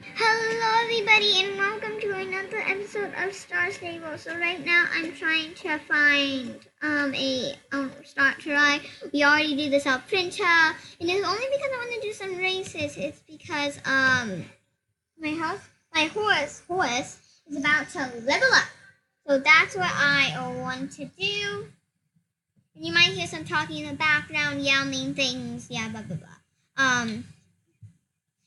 Hello, everybody, and welcome to another episode of Star Stable. So right now, I'm trying to find a start try. We already did this out printer, and it's only because I want to do some races. It's because my horse is about to level up. So that's what I want to do. And you might hear some talking in the background, yelling things, yeah, blah blah blah.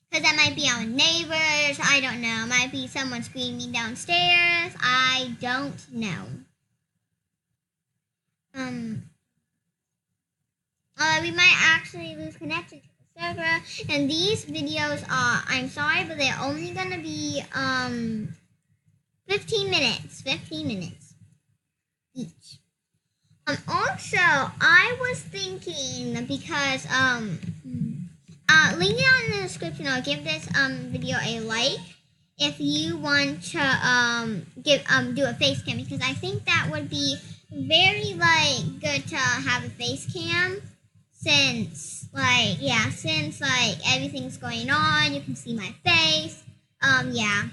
Because that might be our neighbors. I don't know. Might be someone screaming downstairs. I don't know. We might actually lose connection to the server. And these videos are, I'm sorry, but they're only gonna be 15 minutes. 15 minutes each. Also, I was thinking because link it down in the description. I'll give this video a like if you want to do a face cam, because I think that would be very good to have a face cam since everything's going on, you can see my face. Yeah.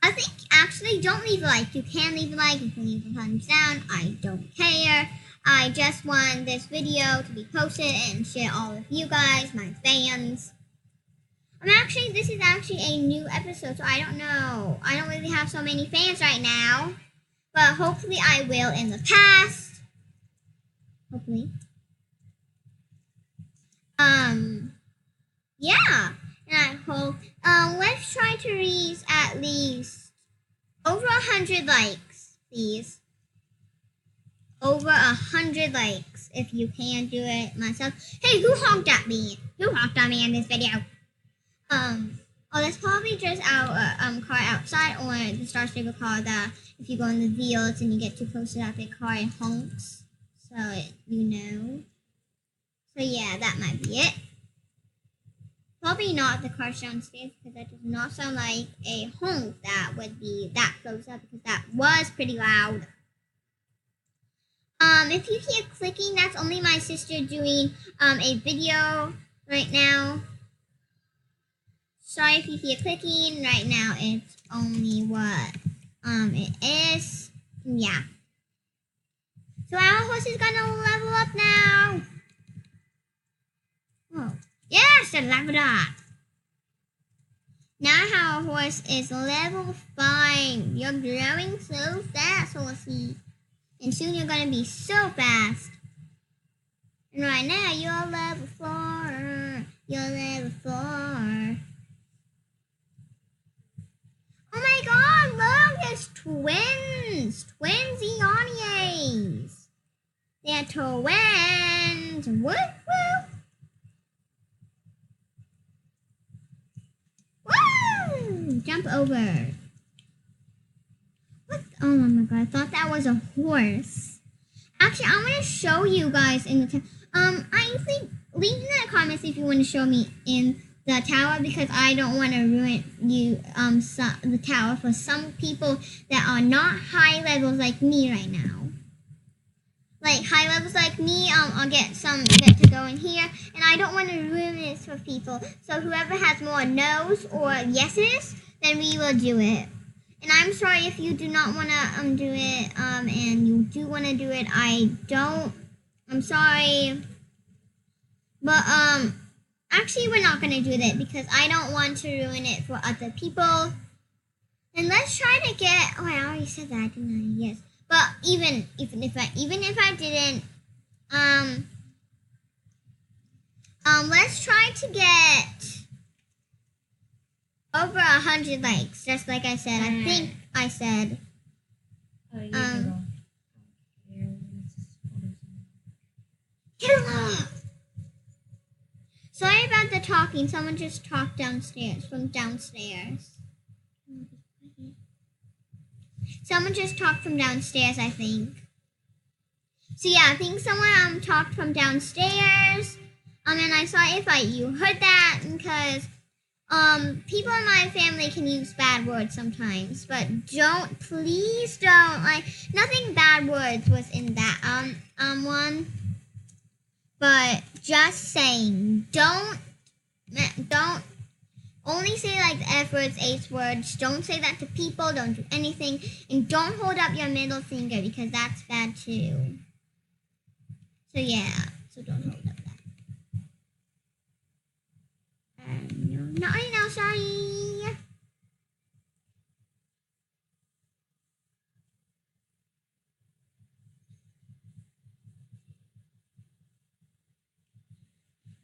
I think actually don't leave a like. You can leave a like, you can leave a thumbs down. I don't care. I just want this video to be posted and share all with you guys, my fans. This is actually a new episode, so I don't know. I don't really have so many fans right now, but hopefully I will in the past. Hopefully. Yeah. And I hope, let's try to reach at least over 100 likes, please. Over 100 likes if you can do it myself. Hey, who honked at me? Who honked at me in this video? That's probably just our car outside, or the Star Stable car that if you go in the fields and you get too close to that big car, it honks. So you know. So yeah, that might be it. Probably not the car downstairs, because that does not sound like a honk that would be that close up, because that was pretty loud. If you hear clicking, that's only my sister doing a video right now. Sorry if you hear clicking. Right now it's only what it is. Yeah. So our horse is gonna level up now. Oh, yes, it leveled up. Now our horse is level 5. You're growing so fast, horsey. And soon you're gonna be so fast. And right now you're level 4. You're level 4. Oh my god, look, there's twins! Twinsionies! They're twins! Woo woo! Woo! Jump over. What? Oh my god, I thought that was a horse. Actually, I'm gonna show you guys in the I think leave in the comments if you want to show me in the tower, because I don't want to ruin the tower for some people that are not high levels like me right now. Like high levels like me, I'll get to go in here, and I don't want to ruin this for people. So whoever has more no's or yeses, then we will do it. And I'm sorry if you do not want to do it, and you do want to do it. I'm sorry, but actually, we're not going to do that because I don't want to ruin it for other people. And let's try to get. Oh, I already said that, didn't I? Yes. But even if I didn't, let's try to get over 100 likes. Just like I said. I think I said. Hello. Sorry about the talking. Someone just talked downstairs, from downstairs. Someone just talked from downstairs, I think. So yeah, I think someone talked from downstairs. And I saw if you heard that, because people in my family can use bad words sometimes, but please don't, nothing bad words was in that one. But just saying, don't Only say like the F words, H words. Don't say that to people. Don't do anything. And don't hold up your middle finger because that's bad too. So yeah, so don't hold up that. No, not right now, sorry.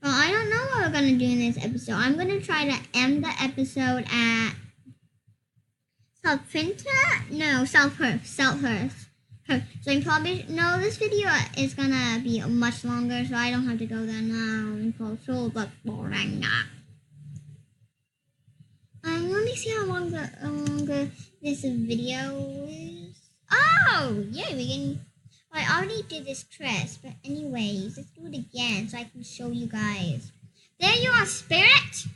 Well, I don't know what we're gonna do in this episode. I'm gonna try to end the episode at Self-Printer? No, Self-Hearth. Self-Hearth. So you probably know this video is gonna be much longer, so I don't have to go there now. So that's boring. Let me see how long this video is. Oh, yeah, we can. Well, I already did this crest, but anyways, let's do it again so I can show you guys. There you are, Spirit.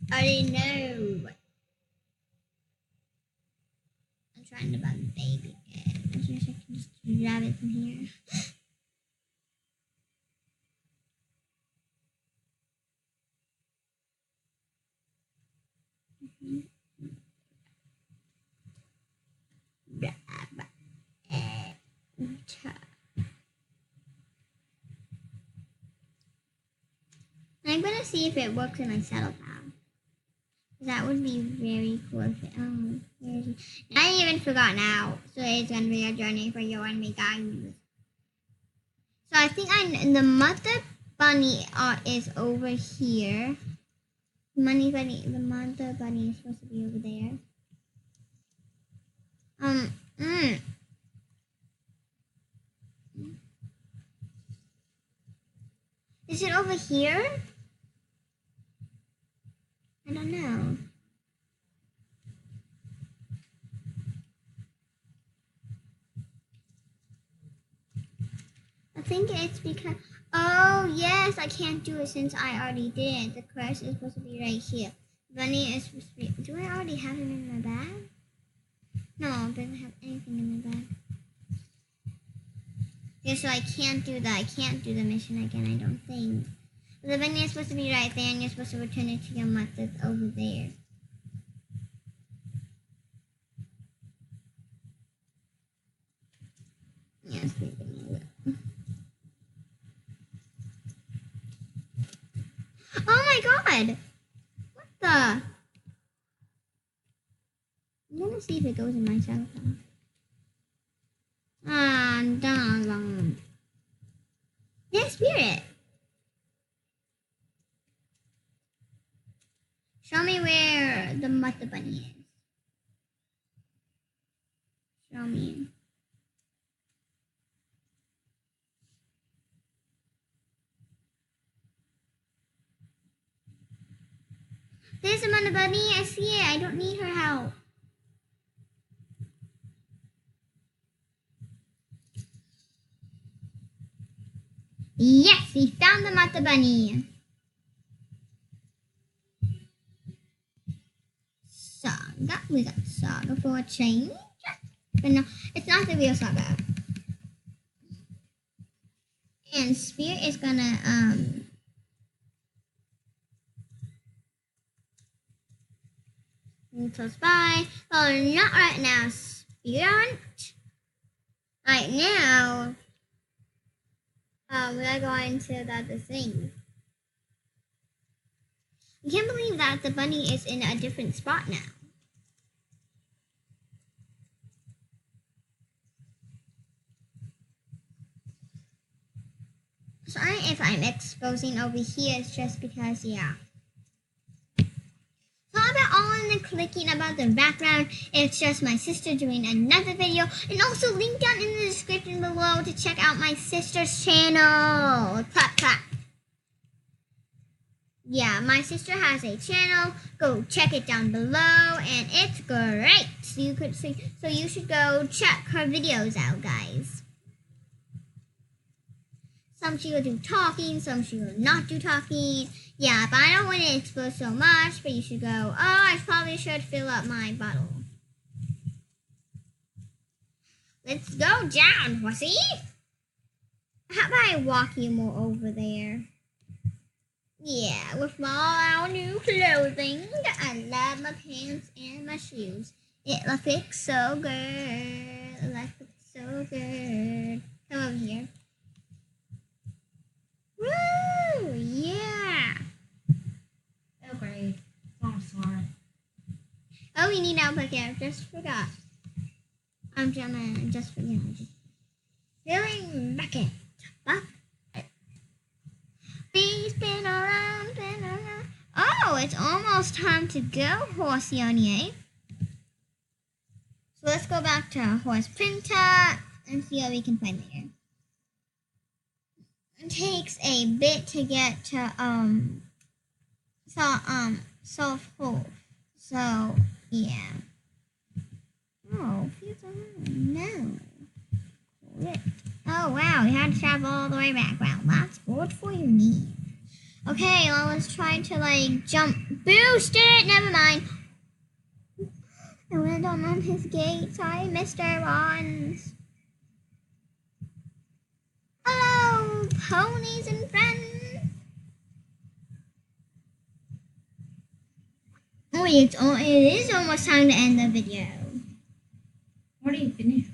I know. I'm trying to buy the baby. I wish I could just grab it from here. I'm gonna see if it works in my saddle pad. That would be very cool if it, where is he? I even forgot now. So it's gonna be a journey for you and me, guys. So I think the mother bunny is over here. The mother bunny is supposed to be over there. Is it over here? I don't know. I think it's because, oh yes, I can't do it since I already did it. The crest is supposed to be right here. Bunny is supposed to be, do I already have him in my bag? No, it doesn't have anything in my bag. Yeah, so I can't do that. I can't do the mission again, I don't think. The bunny is supposed to be right there and you're supposed to return it to your mother over there. Yes, we can move it. Oh my god! What the? I'm gonna see if it goes in my cell phone. Yeah, Spirit. Show me where the mother bunny is. Show me. There's the mother bunny. I see it. I don't need her help. Yes, we found the mother bunny. Saga. We got Saga for a change. But no, it's not the real Saga. And Spirit is gonna close by. Oh, not right now, Spirit. Right now, we are going to the other thing. I can't believe that the bunny is in a different spot now. Sorry if I'm exposing over here, it's just because, yeah. Sorry about all in the clicking about the background. It's just my sister doing another video. And also link down in the description below to check out my sister's channel. Clap, clap. Yeah, my sister has a channel. Go check it down below, and it's great. So you should go check her videos out, guys. Some she will do talking, some she will not do talking. Yeah, but I don't want to expose so much, but you should go, oh, I probably should fill up my bottle. Let's go down, horsey. How about I walk you more over there? Yeah, with all our new clothing, I love my pants and my shoes. It looks so good. It looks so good. Come over here. Woo! Yeah. Oh, great. Oh, sorry. Oh, we need output here. Just forgot. I'm gonna just forget. Filling bucket. Bucket. We spin around, spin around. Oh, it's almost time to go, Horsey Onier. So let's go back to Horse Printer and see what we can find there. It takes a bit to get to self-hope. So yeah. Oh, no. Correct. Oh wow, we had to travel all the way back. Wow, that's good for your knee. Okay, well let's try to like jump. Boost it! Never mind. I went on his gate. Sorry, Mr. Wands. Hello, ponies and friends. Oh, it is almost time to end the video. What are you finished?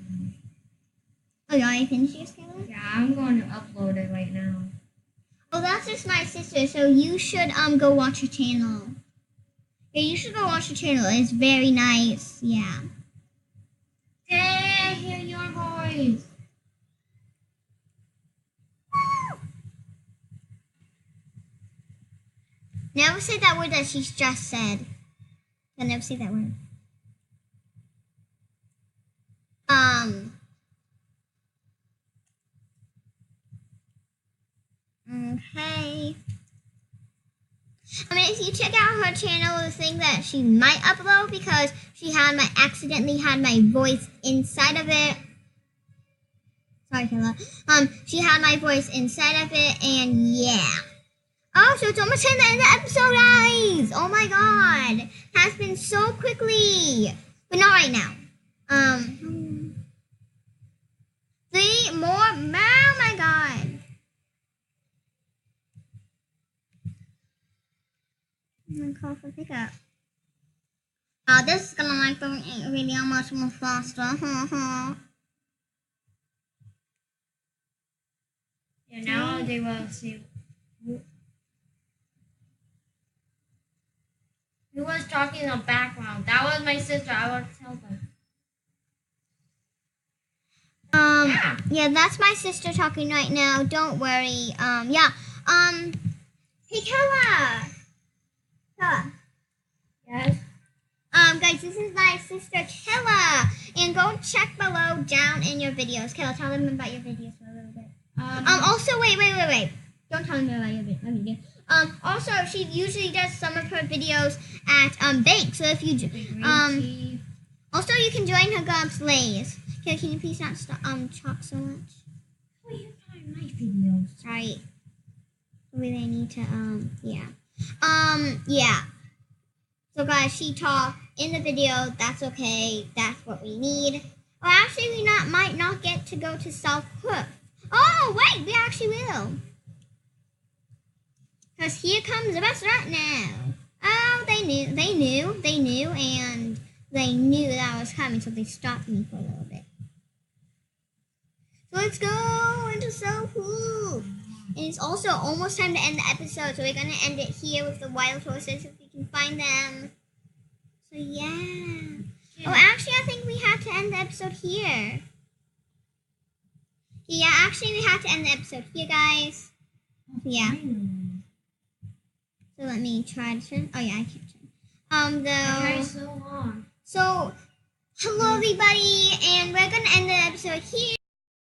Oh, you already finished your schedule? Yeah, I'm going to upload it right now. Oh, that's just my sister, so you should go watch her channel. Yeah, you should go watch her channel. It's very nice. Yeah. Hey, I hear your voice. Never say that word that she's just said. I never say that word. Okay. I mean, if you check out her channel, the thing that she might upload because she accidentally had my voice inside of it. Sorry, Kayla. She had my voice inside of it, and yeah. Oh, so it's almost time to end the episode, guys! Oh my god, has been so quickly, but not right now. 3 more. Oh my god. I'm gonna call for pickup. Oh, this is gonna make the video much more faster. Yeah, now they will see. Who was talking in the background? That was my sister. I want to tell them. Yeah, that's my sister talking right now. Don't worry. Yeah. Hey, Kella. Kella. Yes. Guys, this is my sister Kella, and go check below down in your videos. Kella, tell them about your videos for a little bit. Also, wait. Don't tell them about your video. Also, she usually does some of her videos at Bake. So if you also you can join her Gobs Lays. Okay, can you please not stop talk so much? Oh, you're trying my videos. Sorry. Really, I need to yeah. So guys, she talked in the video. That's okay. That's what we need. Oh, actually, we might not get to go to South Cliff. Oh wait, we actually will. Because here comes the best right now. Oh, they knew, and they knew that I was coming, so they stopped me for a little bit. So let's go into So Cool. And it's also almost time to end the episode, so we're going to end it here with the wild horses if we can find them. So yeah. Oh, actually, I think we have to end the episode here. Yeah, actually, we have to end the episode here, guys. Yeah. So let me try to turn. Oh yeah, I can't turn. Though. So long. So, hello everybody, and we're gonna end the episode here.